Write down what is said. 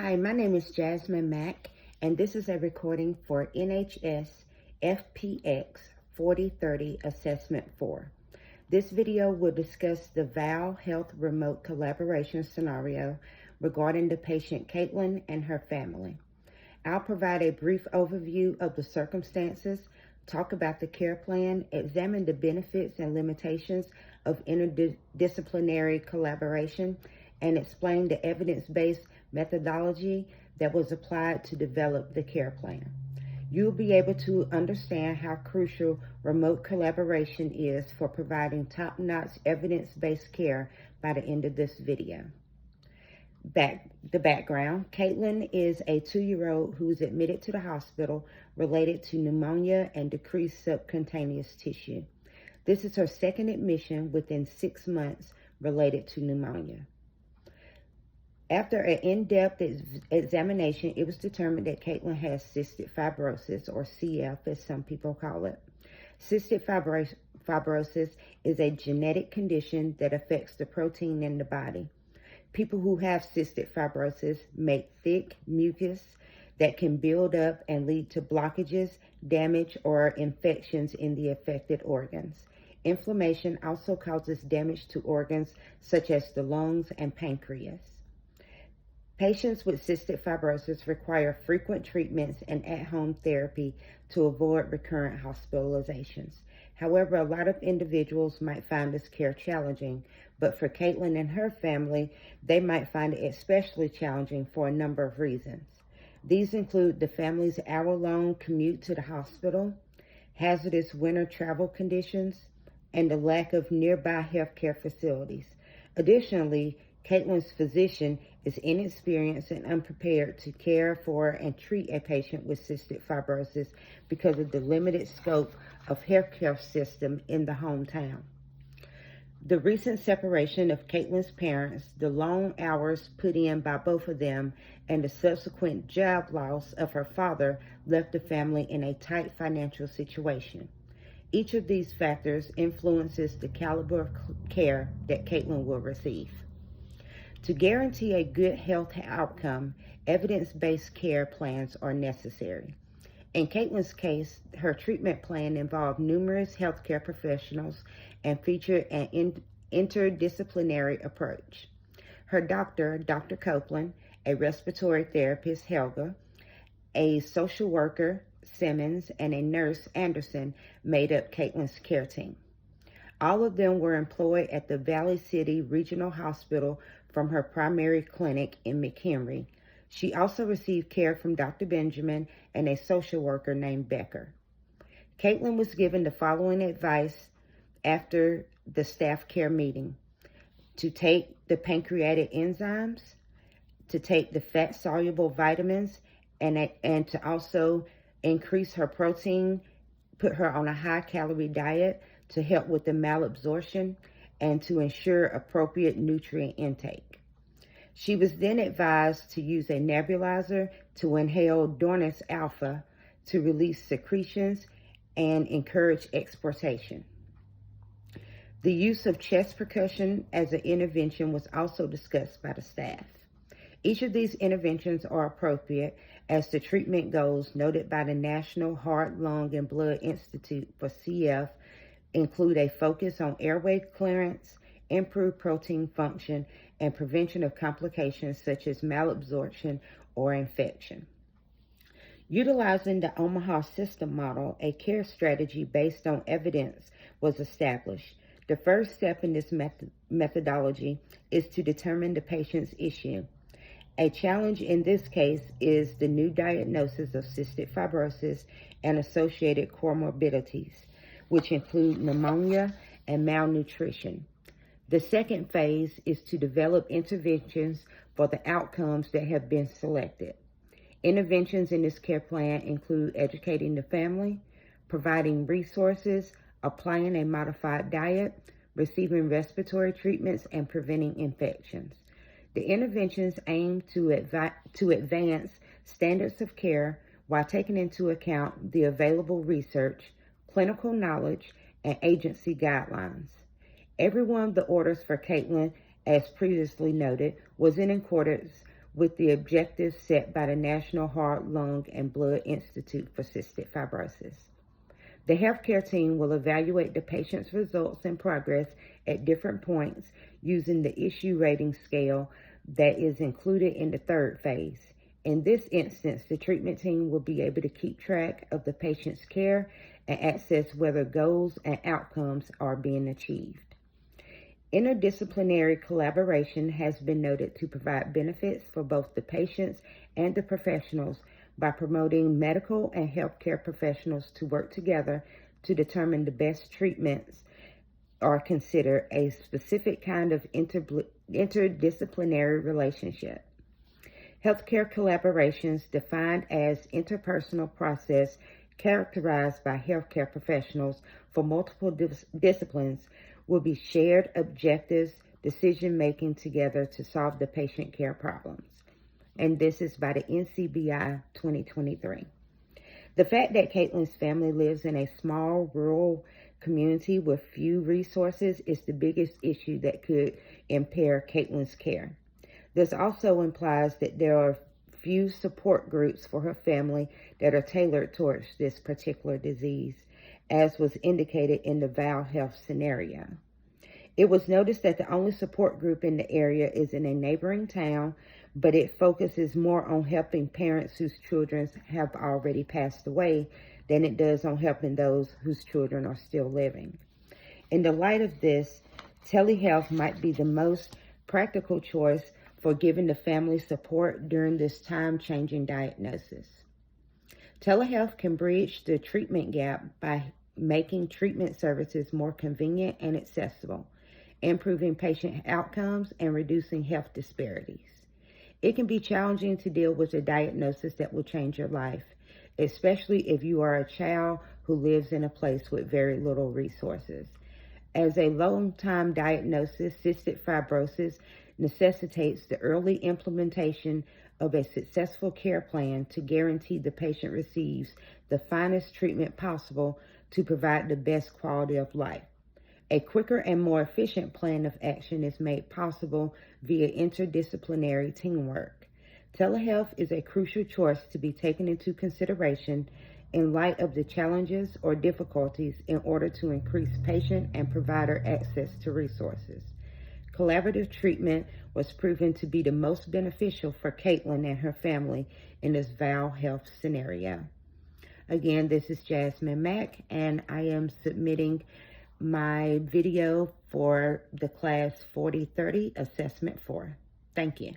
Hi, my name is Jasmine Mack, and this is a recording for NHS FPX 4030 Assessment 4. This video will discuss the VAL Health remote collaboration scenario regarding the patient Caitlin and her family. I'll provide a brief overview of the circumstances, talk about the care plan, examine the benefits and limitations of interdisciplinary collaboration, and explain the evidence-based methodology that was applied to develop the care plan. You'll be able to understand how crucial remote collaboration is for providing top-notch evidence-based care by the end of this video. The background: Caitlin is a 2-year-old who's admitted to the hospital related to pneumonia and decreased subcutaneous tissue. This is her second admission within 6 months related to pneumonia. After an in-depth examination, it was determined that Caitlin has cystic fibrosis, or CF as some people call it. Cystic fibrosis is a genetic condition that affects the protein in the body. People who have cystic fibrosis make thick mucus that can build up and lead to blockages, damage, or infections in the affected organs. Inflammation also causes damage to organs such as the lungs and pancreas. Patients with cystic fibrosis require frequent treatments and at-home therapy to avoid recurrent hospitalizations. However, a lot of individuals might find this care challenging, but for Caitlin and her family, they might find it especially challenging for a number of reasons. These include the family's hour-long commute to the hospital, hazardous winter travel conditions, and the lack of nearby healthcare facilities. Additionally, Caitlin's physician is inexperienced and unprepared to care for and treat a patient with cystic fibrosis because of the limited scope of healthcare system in the hometown. The recent separation of Caitlin's parents, the long hours put in by both of them, and the subsequent job loss of her father left the family in a tight financial situation. Each of these factors influences the caliber of care that Caitlin will receive. To guarantee a good health outcome, evidence-based care plans are necessary. In Caitlin's case, her treatment plan involved numerous healthcare professionals and featured an interdisciplinary approach. Her doctor, Dr. Copeland, a respiratory therapist, Helga, a social worker, Simmons, and a nurse, Anderson, made up Caitlin's care team. All of them were employed at the Valley City Regional Hospital from her primary clinic in McHenry. She also received care from Dr. Benjamin and a social worker named Becker. Caitlin was given the following advice after the staff care meeting: to take the pancreatic enzymes, to take the fat-soluble vitamins, and to also increase her protein, put her on a high-calorie diet to help with the malabsorption, and to ensure appropriate nutrient intake. She was then advised to use a nebulizer to inhale Dornus alpha to release secretions and encourage exportation. The use of chest percussion as an intervention was also discussed by the staff. Each of these interventions are appropriate as the treatment goals noted by the National Heart, Lung, and Blood Institute for CF include a focus on airway clearance, improved protein function, and prevention of complications such as malabsorption or infection. Utilizing the Omaha system model, a care strategy based on evidence was established. The first step in this methodology is to determine the patient's issue. A challenge in this case is the new diagnosis of cystic fibrosis and associated comorbidities, which include pneumonia and malnutrition. The second phase is to develop interventions for the outcomes that have been selected. Interventions in this care plan include educating the family, providing resources, applying a modified diet, receiving respiratory treatments, and preventing infections. The interventions aim to advance standards of care while taking into account the available research, clinical knowledge, and agency guidelines. Every one of the orders for Caitlin, as previously noted, was in accordance with the objectives set by the National Heart, Lung, and Blood Institute for Cystic Fibrosis. The healthcare team will evaluate the patient's results and progress at different points using the issue rating scale that is included in the third phase. In this instance, the treatment team will be able to keep track of the patient's care and assess whether goals and outcomes are being achieved. Interdisciplinary collaboration has been noted to provide benefits for both the patients and the professionals by promoting medical and healthcare professionals to work together to determine the best treatments or consider a specific kind of interdisciplinary relationship. Healthcare collaborations, defined as interpersonal process characterized by healthcare professionals for multiple disciplines, will be shared objectives, decision-making together to solve the patient care problems. And this is by the NCBI 2023. The fact that Caitlin's family lives in a small rural community with few resources is the biggest issue that could impair Caitlin's care. This also implies that there are few support groups for her family that are tailored towards this particular disease, as was indicated in the VAL Health scenario. It was noticed that the only support group in the area is in a neighboring town, but it focuses more on helping parents whose children have already passed away than it does on helping those whose children are still living. In the light of this, telehealth might be the most practical choice for giving the family support during this time-changing diagnosis. Telehealth can bridge the treatment gap by making treatment services more convenient and accessible, improving patient outcomes, and reducing health disparities. It can be challenging to deal with a diagnosis that will change your life, especially if you are a child who lives in a place with very little resources. As a long-time diagnosis, cystic fibrosis necessitates the early implementation of a successful care plan to guarantee the patient receives the finest treatment possible to provide the best quality of life. A quicker and more efficient plan of action is made possible via interdisciplinary teamwork. Telehealth is a crucial choice to be taken into consideration in light of the challenges or difficulties in order to increase patient and provider access to resources. Collaborative treatment was proven to be the most beneficial for Caitlin and her family in this VAL Health scenario. Again, this is Jasmine Mack, and I am submitting my video for the Class 4030 Assessment 4. Thank you.